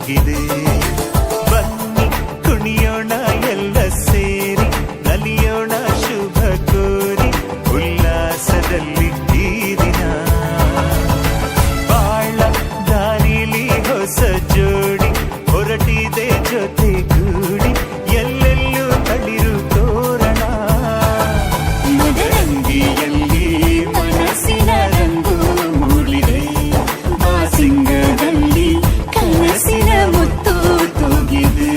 ಹೋಗಿದೆ. ಬನ್ನಿ ಕುಣಿಯೋಣ ಎಲ್ಲ ಸೇರಿ, ನಲಿಯೋಣ ಶುಭ ಕೋರಿ, ಉಲ್ಲಾಸದಲ್ಲಿ ಈ ದಿನ. ಬಾಳ ದಾರಿಲಿ ಹೊಸ ಜೋಡಿ ಹೊರಟಿದೆ ಜೊತೆಗೂಡಿ, ಎಲ್ಲೆಲ್ಲೂ ತಳಿರು ತೋರಣ. ಮದರಂಗಿಯಲ್ಲಿ ಮನಸ್ಸಿನ ರಂಗು ಮೂಡಿದೆ, ಬಾಸಿಂಗದಲ್ಲಿ ಕನಸಿನ ಮುತ್ತು ತೂಗಿದೆ.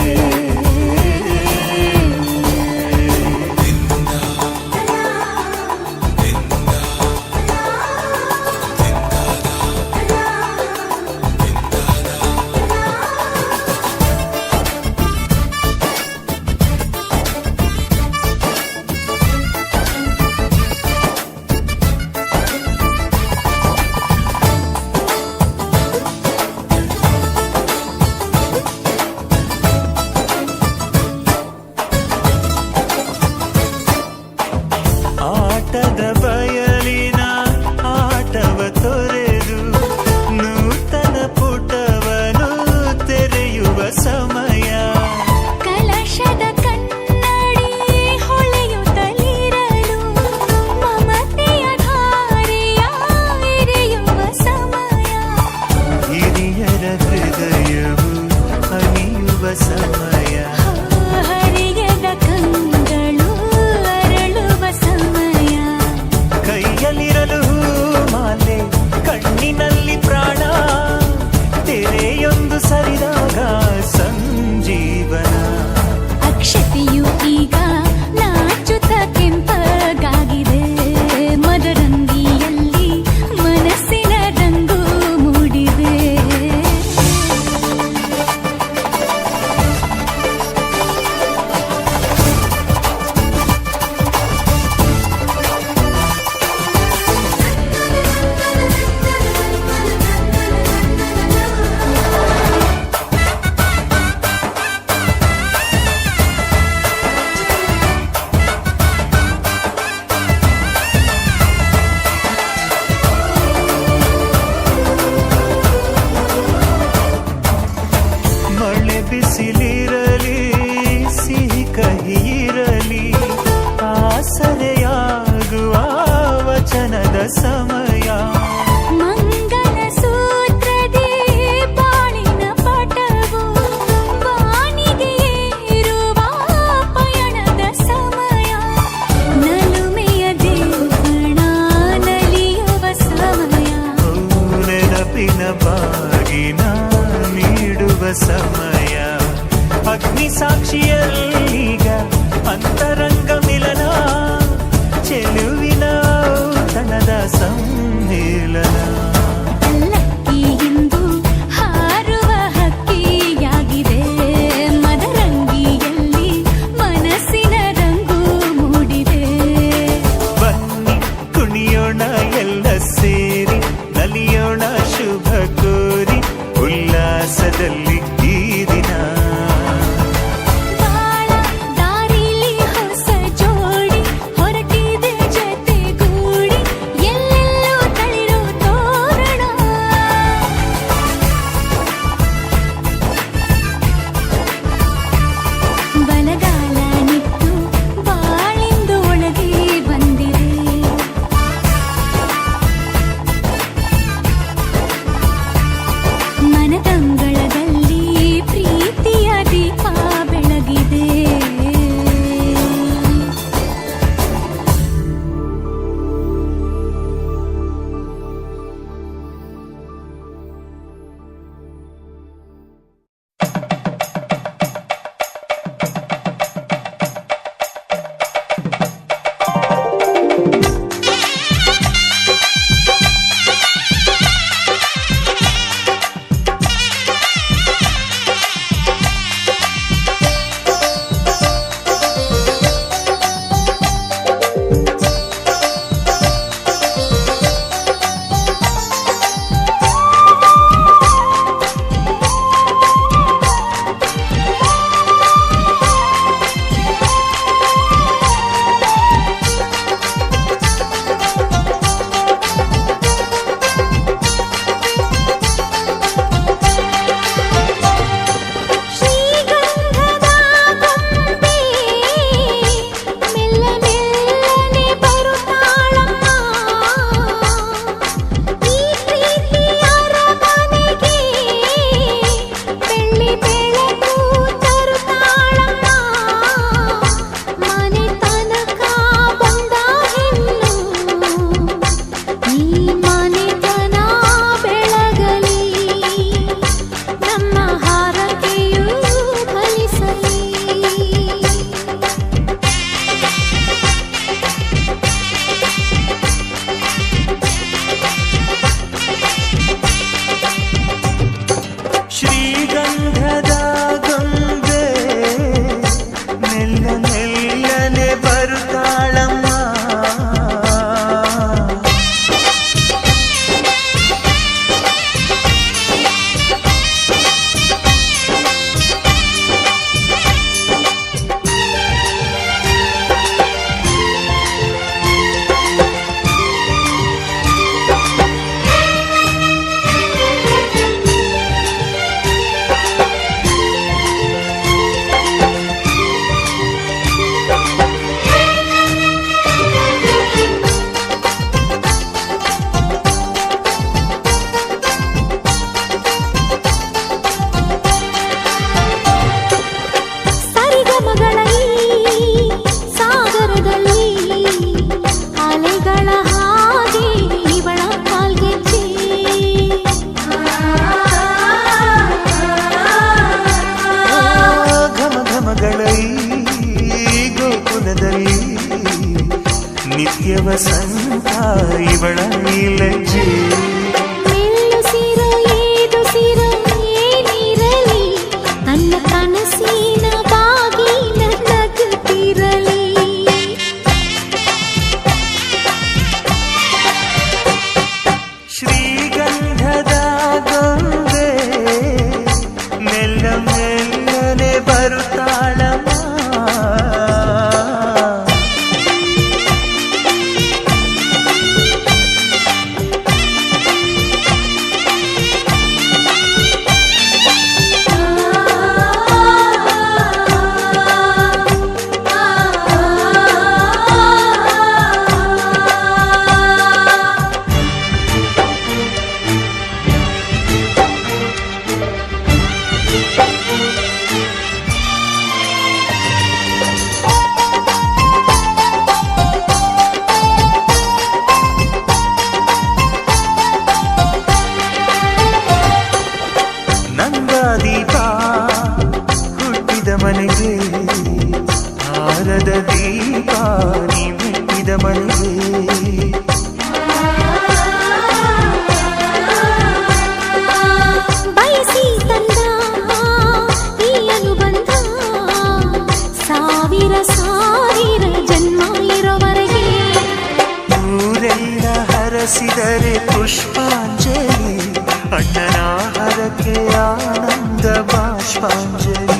ಆಟದ ಬಯಲಿನ ಆಟವ ತೊರೆದು ನೂತನ ಪುಟವನು ತೆರೆಯುವ ಸಮಯ. ಕಲಶದ ಕನ್ನಡಿ ಹೊಳೆಯುತ್ತಲಿರಲು ಮಮತೆಯ ಧಾರೆಯ ಎರೆಯುವ ಸಮಯ. ಹಿರಿಯರ ಹೃದಯವು ಹನಿಯುವ ಸಮಯ. ಹರಿಯದ ಕಂಗಳು ಅರಳುವ ಸಮಯ. ಕೈಯಲ್ಲಿರಲು ಮಾಲೆ, ಕಣ್ಣಿನಲ್ಲಿ ಪ್ರಾಣ, ತೆರೆಯೊಂದು ಸರಿದಾಗ ಸಂಜೀವನ. ಅಕ್ಷತೆಯು ಈಗ ನಾಚುತ್ತ ಕೆಂಪಗಾಗಿದೆ, ಮದರಂಗಿಯಲ್ಲಿ ಮನಸ್ಸಿನ ರಂಗು ಮೂಡಿದೆ. ಮಳೆ ಬಿಸಿಲಿರಲಿ, ಸಿಹಿ ಕಹಿ ಇರಲಿ, ಆಸರೆಯಾಗುವ ವಚನದ ಸಮಯ. ಮಂಗಲ ಸೂತ್ರದಿ ಬಾಳಿನ ಪಟವು ಬಾನಿಗೆ ಏರುವ ಪಯಣದ ಸಮಯ. ನಲುಮೆಯ ದೇವಣ ನಲಿಯುವ ಸಮಯ. ನೆನಪಿನ ಬಾಗಿನ ನೀಡುವ ಸಮಯ. ಅಗ್ನಿ ಸಾಕ್ಷಿಯಲ್ಲೀಗ ಅಂತರಂಗ ಮಿಲನ, ಚೆಲುವಿನ ಔತಣದ ಸಮ್ಮಿಲನ. ಪಲ್ಲಕ್ಕಿ ಎಂದು ಹಾರುವ ಹಕ್ಕಿಯಾಗಿದೆ, ಮದರಂಗಿಯಲ್ಲಿ ಮನಸ್ಸಿನ ರಂಗು ಮೂಡಿದೆ. ಬನ್ನಿ ಕುಣಿಯೋಣ ಎಲ್ಲ ಸೇರಿ, ನಲಿಯೋಣ ಶುಭ ಕೋರಿ, ಉಲ್ಲಾಸದಲ್ಲಿ ಈ ದಿನ. ಬಾಳ ದಾರಿಲಿ ಹೊಸ ಜೋಡಿ ಹೊರಟಿದೆ ಜೊತೆಗೂಡಿ, ಎಲ್ಲೆಲ್ಲೂ ತಳಿರು ತೋರಣ. ಬಲಗಾಲ ನಿಟ್ಟು ಬಾಳಿಂದು ಒಳಗೆ ಬಂದಿದೆ. ಮನದಂಗಳದಲ್ಲಿ ವಸಂತ ಇವಳ ಈ ಲಜ್ಜೆ ಮೆಲ್ಲುಸಿರೋ ಏದುಸಿರೋ ಏನಿರಲಿ ನನ್ನ ಕನಸಿನ ಬಾಗಿಲ ನಗುತ್ತಿರಲಿ ಶ್ರೀಗಂಧದ ಗೊಂಬೆ ಮೆಲ್ಲ ಮೆಲ್ಲನೆ ಬರುತ್ತಾಳಮ್ಮ ದೀಪ ಹುಟ್ಟಿದ ಮನೆಗೆ ಹಾರದ ದೀಪ ನೀ ಮೆಟ್ಟಿದ ಮನೆಗೆ ಬಯಸಿ ತಂದ ಈ ಅನುಬಂಧ ಸಾವಿರ ಸಾವಿರ ಜನ್ಮ ಇರೋವರೆಗೆ ಊರೆಲ್ಲ ಹರಸಿದರೆ ಪುಷ್ಪಾಂಜಲಿ ಅಣ್ಣನ ಹರಕೆ ಆನಂದ ಬಾಷ್ಪಾಂಜಲಿ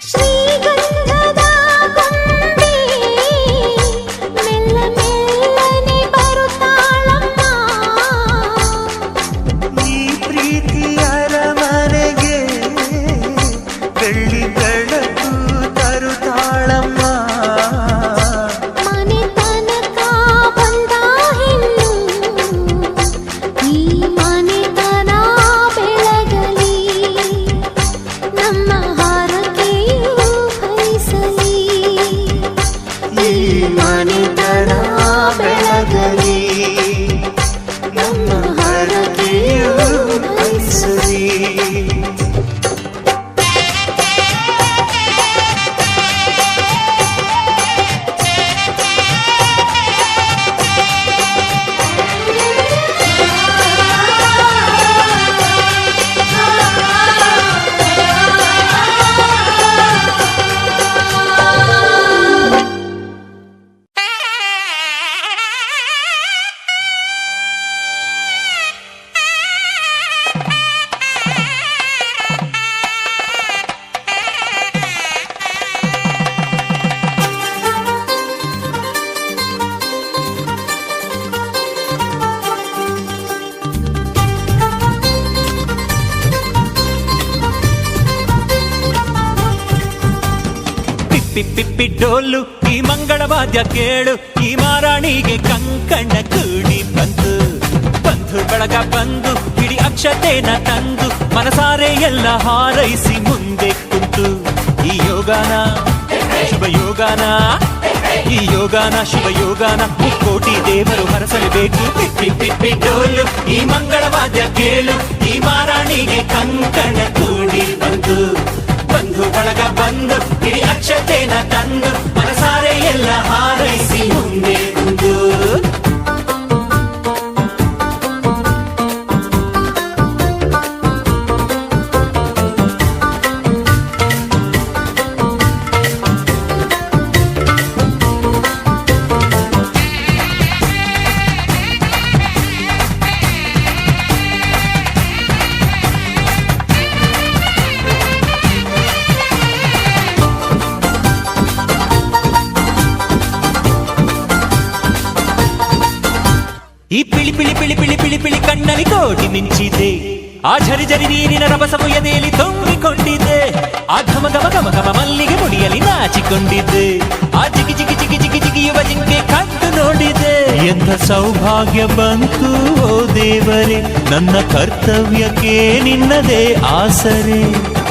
ಶ್ರೀಗಂಧದ ಗೊಂಬೆ ಮೆಲ್ಲ ಮೆಲ್ಲನೆ ಬರುತ್ತಾಳಮ್ಮ ಈ ಪ್ರೀತಿ ಅರಮನೆಗೆ ಬೆಳ್ಳಿ ಬೆಳಕು ತರುತ್ತಾಳಮ್ಮ ಮನೆ ತನಕ ಬಂದ ಹೆಣ್ಣು ಈ ಮನೆತನ ಬೆಳಗಲಿ ನಮ್ಮ ಹಾರಕೆಯು ಫಲಿಸಲಿ ಈ ಮನೆತನ ಬೆಳಗಲಿ ನಮ್ಮ ಹರಕೆಯು ಫಲಿಸಲಿ ಪಿಪ್ಪಿ ಡೋಲು ಈ ಮಂಗಳವಾದ್ಯ ಕೇಳು ಈ ಮಾರಾಣಿಗೆ ಕಂಕಣ ಕೂಡಿ ಬಂತು ಬಂಧು ಬಳಗ ಬಂದು ಹಿಡಿ ಅಕ್ಷತೆನ ತಂದು ಮನಸಾರೆ ಎಲ್ಲ ಹಾರೈಸಿ ಮುಂದೆ ಕುಂತು ಈ ಯೋಗಾನ ಶುಭ ಯೋಗಾನ ಈ ಯೋಗಾನ ಶುಭ ಯೋಗಾನ ಮುಕ್ಕೋಟಿ ದೇವರು ಹರಸಲೇಬೇಕು ಪಿಪ್ಪಿ ಡೋಲು ಈ ಮಂಗಳವಾದ್ಯ ಕೇಳು ಈ ಮಾರಾಣಿಗೆ ಕಂಕಣ ಕೂಡಿ ಬಂತು ಬಂಧು ಬಳಗ ಬಂದು ಹಿಡಿ ಅಕ್ಷತೆನ ತಂದು ಮನಸಾರೆ ಎಲ್ಲ ಹಾರೈಸಿ ಮುಂದೆ ಕುಂದು ಈ ಪಿಳಿ ಪಿಳಿ ಪಿಳಿ ಪಿಳಿ ಪಿಳಿ ಪಿಳಿ ಕಣ್ಣಲ್ಲಿ ಕೋಟಿ ಮಿಂಚಿದೆ ಆ ಝರಿ ಝರಿ ನೀರಿನ ರಭಸವು ಎದೆಯಲ್ಲಿ ತುಂಬಿಕೊಂಡಿದೆ ಆ ಘಮ ಘಮ ಘಮ ಘಮ ಮಲ್ಲಿಗೆ ಮುಡಿಯಲ್ಲಿ ನಾಚಿಕೊಂಡಿದ್ದೆ ಆ ಜಿಗಿ ಜಿಗಿ ಜಿಗಿ ಜಿಗಿ ಜಿಗಿಯುವ ಜಿಂಕೆ ಕಂಡು ನೋಡಿದೆ ಎಂಥ ಸೌಭಾಗ್ಯ ಬಂತು ಓ ದೇವರೇ ನನ್ನ ಕರ್ತವ್ಯಕ್ಕೆ ನಿನ್ನದೇ ಆಸರೆ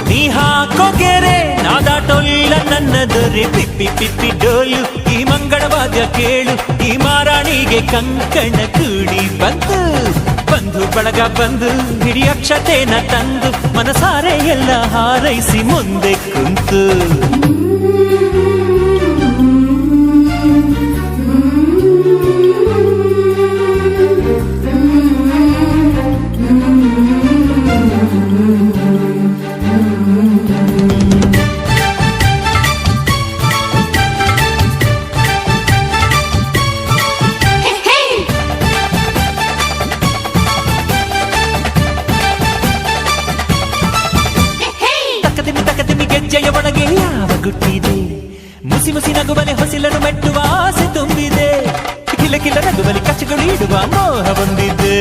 ನೀ ಹಾಕೋ ಗೆರೆ ನಾದಾಟೊಲ್ಲ ನನ್ನ ದೊರೆ ಪಿಪ್ಪಿ ಪಿಪ್ಪಿ ಡೋಲು ಈ ಮಂಗಳವಾದ್ಯ ಕೇಳು ಈ ಮಾರಾಣಿಗೆ ಕಂಕಣ ಕೂಡಿ ಬಂತು ಬಂಧು ಬಳಗ ಬಂದು ಹಿಡಿ ಅಕ್ಷತೆನ ತಂದು ಮನಸಾರೆ ಎಲ್ಲ ಹಾರೈಸಿ ಮುಂದೆ ಕುಂತು ನಗುವಲಿ ಕಚ್ಚಗಳು ಇಡುವ ಮೋಹ ಬಂದಿದ್ದೆ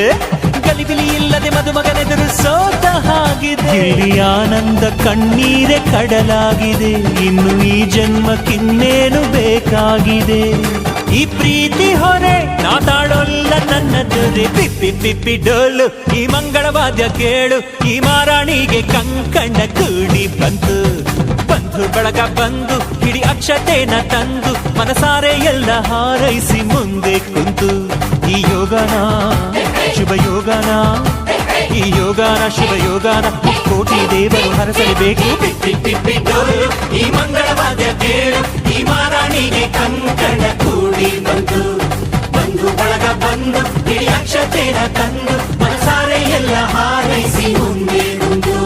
ಗಲಿಬಿಲಿ ಇಲ್ಲದೆ ಮದುಮಗನೆದುರು ಸೋತ ಹಾಗಿದೆ ಇಲ್ಲಿ ಆನಂದ ಕಣ್ಣೀರೆ ಕಡಲಾಗಿದೆ ಇನ್ನು ಈ ಜನ್ಮಕ್ಕಿನ್ನೇನು ಬೇಕಾಗಿದೆ ಈ ಪ್ರೀತಿ ಹೊರೆ ನಾ ತಾಳೊಲ್ಲ ನನ್ನ ದೊರೆ ಪಿಪ್ಪಿ ಪಿಪ್ಪಿ ಡೋಲು ಈ ಮಂಗಳವಾದ್ಯ ಕೇಳು ಈ ಮಾರಾಣಿಗೆ ಕಂಕಣ ಕೂಡಿ ಬಂತು ಬಂಧು ಬಳಗ ಬಂದು ಹಿಡಿ ಅಕ್ಷತೆನ ತಂದು ಮನಸಾರೆ ಎಲ್ಲ ಹಾರೈಸಿ ಮುಂದೆ ಕುಂತು ಈ ಯೋಗನ ಶುಭ ಯೋಗನ ಈ ಯೋಗನ ಶುಭ ಯೋಗನ ಕೋಟಿ ದೇವರು ಹರಸಲೇಬೇಕು ಪಿಪ್ಪಿ ಪಿಪ್ಪಿ ಡೋಲು ಈ ಮಂಗಳವಾದ್ಯ ಕೇಳು ಈ ಮಾರಾಣಿಗೆ ಕಂಕಣ ಕೂಡಿ ಬಂತು ಬಂಧು ಬಳಗ ಬಂದು ಹಿಡಿ ಅಕ್ಷತೆನ ತಂದು ಮನಸಾರೆ ಎಲ್ಲ ಹಾರೈಸಿ ಮುಂದೆ ಕುಂತು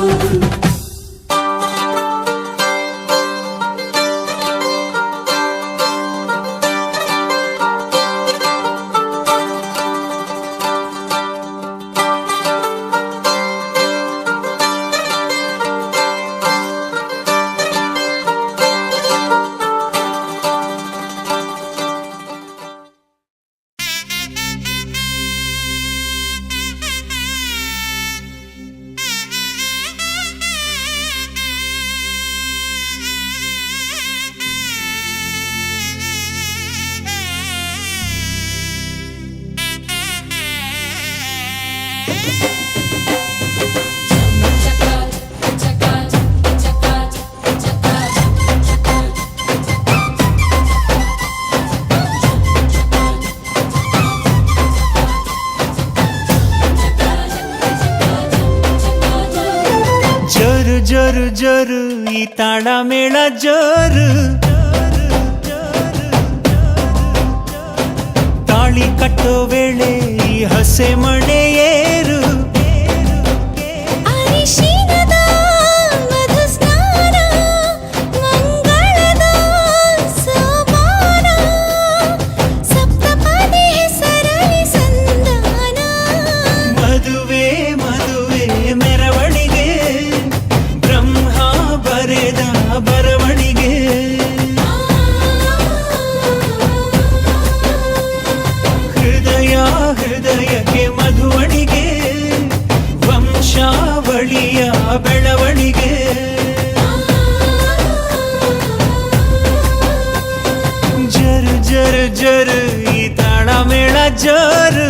ಜೋರು ಜೋರು ಈ ತಾಳ ಮೇಳ ಜೋರು ತಾಳಿ ಕಟ್ಟೋ ವೇಳೆ ಈ ಹಸೆ ಮಣೆ ಏರು ಅರಿಶಿನದ ಮಧು ಸ್ನಾನ ಮಂಗಳದ ಸೋಪಾನ ಸಪ್ತಪದಿ ಹೆಸರಲಿ ಸಂಧಾನ ಮದುವೆ ಮದುವೆ ಮೆರವಣಿಗೆ ಬ್ರಹ್ಮ ಬರೆದ ಬರವಣಿಗೆ ಹೃದಯ ಹೃದಯಕ್ಕೆ ಮಧುವಣಿಗೆ ವಂಶಾವಳಿಯ ಬೆಳವಣಿಗೆ ಜರು ಜರು ಜರು ಈ ತಾಳ ಮೇಳ ಜರು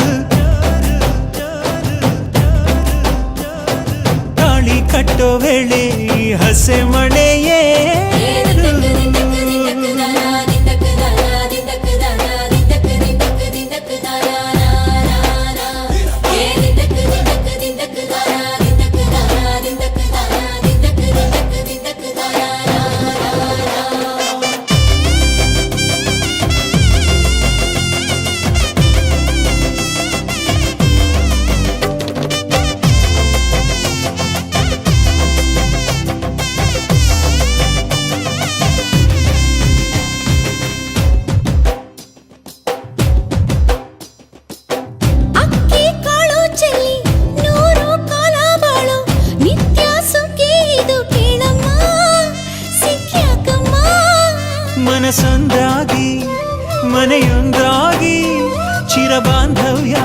ತಾಳಿ ಕಟ್ಟೋ ವೇಳೆ ಈ ಹಸೆ ಮಣೆಯೇ ಅಕ್ಕಿ ಕಾಳು ಚೆಲ್ಲಿ ನೂರು ಕಾಲ ಬಾಳು ನಿತ್ಯ ಸುಖಿ ಇದು ಕೇಳಮ್ಮ ಸಿಕ್ಯಾಕಮ್ಮ ಮನಸೊಂದಾಗಿ ಮನೆಯೊಂದಾಗಿ ಚಿರಬಾಂಧವ್ಯ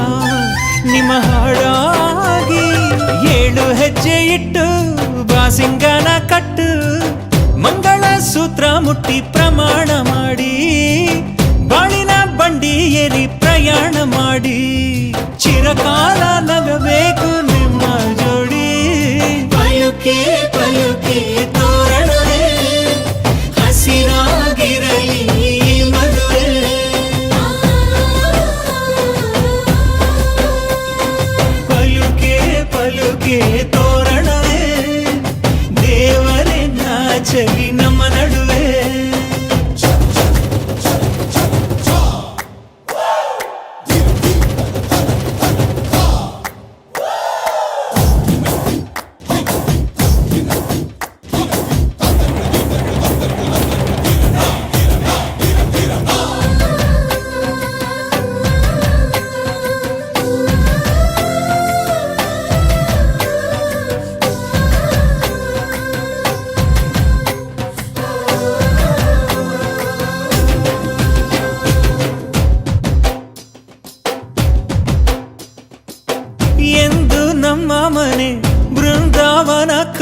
ನಿಮ್ಮ ಹಾಡಾಗಿ 7 ಹೆಜ್ಜೆ ಇಟ್ಟು ಬಾಸಿಂಗನ ಕಟ್ಟು ಮಂಗಳ ಸೂತ್ರ ಮುಟ್ಟಿ ಪ್ರಮಾಣ ಮಾಡಿ ಬಾಳಿನ ಬಂಡಿ ಏರಿ ಪ್ರಯಾಣ ಮಾಡಿ ಚಿರಕಾಲ ನಗಬೇಕು ನಿಮ್ಮ ಜೋಡಿ ಪಯುಕೆ ಪಯುಕೆ ತೋರಣವೇ ಹಸಿರಾಗಿರಲಿ ಈ ಮದುವೆ ಪಲುಕೆ ಪಲುಕೆ ತೋರಣವೇ ದೇವರೇ ನಾಚಲಿ ನಮ್ಮ ನಡುವೆ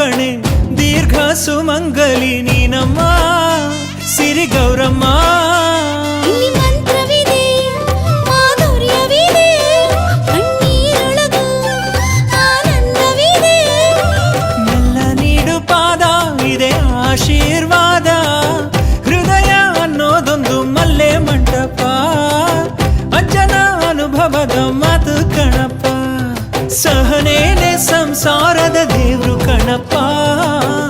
ಕಣೆ ದೀರ್ಘ ಸುಮಂಗಲಿ ನೀನಮ್ಮ ಸಿರಿ ಗೌರಮ್ಮ. ಇಲ್ಲಿ ಮಂತ್ರವಿದೆ ಮಾಧುರ್ಯವಿದೆ ಕಣ್ಣೀರೊಳಗೂ ಆನಂದವಿದೆ. ಮೆಲ್ಲ ನೀಡು ಪಾದ ಇದೆ ಆಶೀರ್ವಾದ ಹೃದಯ ಅನ್ನೋದೊಂದು ಮಲ್ಲೆ ಮಂಟಪ ಅಜ್ಜನ ಅನುಭವದ ಮಾತು ಕಣಪ್ಪ ಸಹನೇನೆ ಸಂಸಾರದ ದೇವ್ರು ಕಣಪ್ಪ.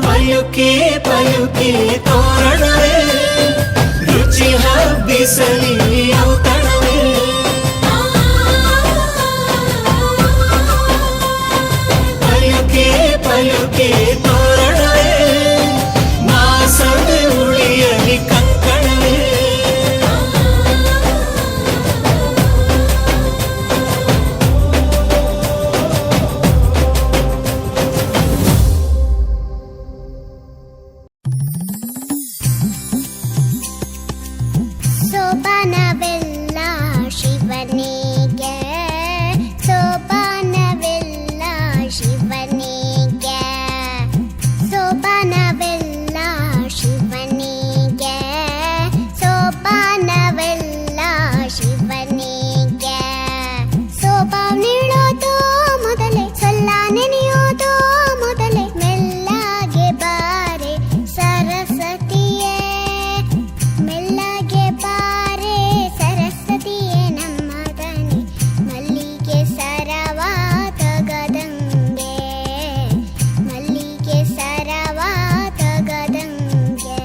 ಪಯುಕೆ ಪಯುಕೆ ತೋರಣವೇ ರುಚಿ ಹಬ್ಬಿಸಲಿ ಔತಣವೇ. ಪಯುಕೆ ಪಯುಕೆ ತೋರಣವೇ ಮಾಸದೆ ಉಳಿಯಲಿ ಕಂಕಣವೇ. ಸೋಪಾನವೆಲ್ಲ ಶಿವನಿಗೆ ಸೋಪಾನವೆಲ್ಲ ಶಿವನಿಗೆ ಸೋಪಾನವೆಲ್ಲ ಶಿವನಿಗೆ ಸೋಪಾನವೆಲ್ಲ ಶಿವನಿಗೆ. ಸೋಪಾನ ನೀಡೋದು ಮೊದಲೇ ಸಲ್ಲ ನೆನೆಯೋದು ಮೊದಲೇ ಮೆಲ್ಲಗೆ ಬಾರೆ ಸರಸ್ವತಿಯೇ ಮೆಲ್ಲಗೆ ಬಾರೆ ಸರಸ್ವತಿಯೇ ನಮ್ಮ ದನಿ ಮಲ್ಲಿಗೆ ಸರವ ತಗದಂಗೆ ಮಲ್ಲಿಗೆ ಸರವ ತಗದಂಗೆ.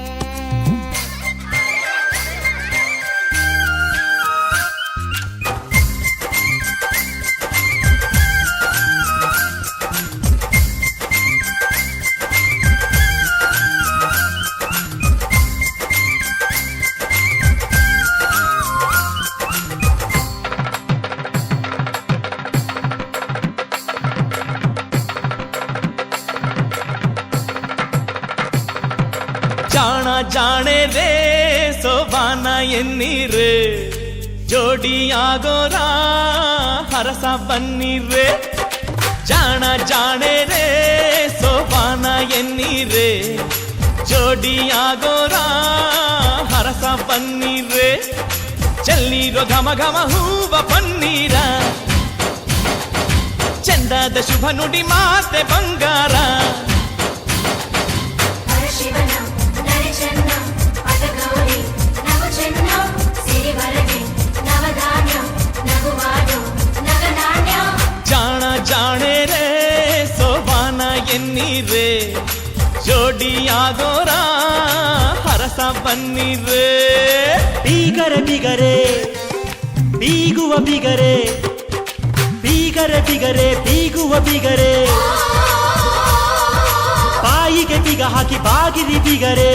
ಜಾಣ ಜಾಣೆ ರೇ ಸೋಬಾನ ಎನ್ನೀರೆ ಜೋಡಿಯಾಗೋರ ಹರಸ ಬನ್ನಿರೆ. ಜಾಣ ಜಾಣೆ ರೇ ಸೋಬಾನ ಎನ್ನೀರೆ ಜೋಡಿಯಾಗೋರ ಹರಸ ಬನ್ನಿರೆ. ಚೆಲ್ಲೀರೋ ಘಮ ಘಮ ಹೂವ ಪನ್ನೀರ ಚಂದದ ಶುಭ ನುಡಿ ಮಾತೆ ಬಂಗಾರ. ಜಾಣ ಜಾಣೆ ರೇ ಸೋಬಾನ ಎನ್ನೀರೆ ಜೋಡಿಯಾಗೋರ ಹರಸ ಬನ್ನಿರೆ. ಬೀಗರೆ ಬಿಗರೆ ಬೀಗುವ ಬಿಗರೆ ಬೀಗರೆ ಬಿಗರೆ ಬೀಗುವ ಬಿಗರೆ ಬಾಯಿಗೆ ಬಿಗ ಹಾಕಿ ಬಾಗಿರಿ ಬಿಗರೆ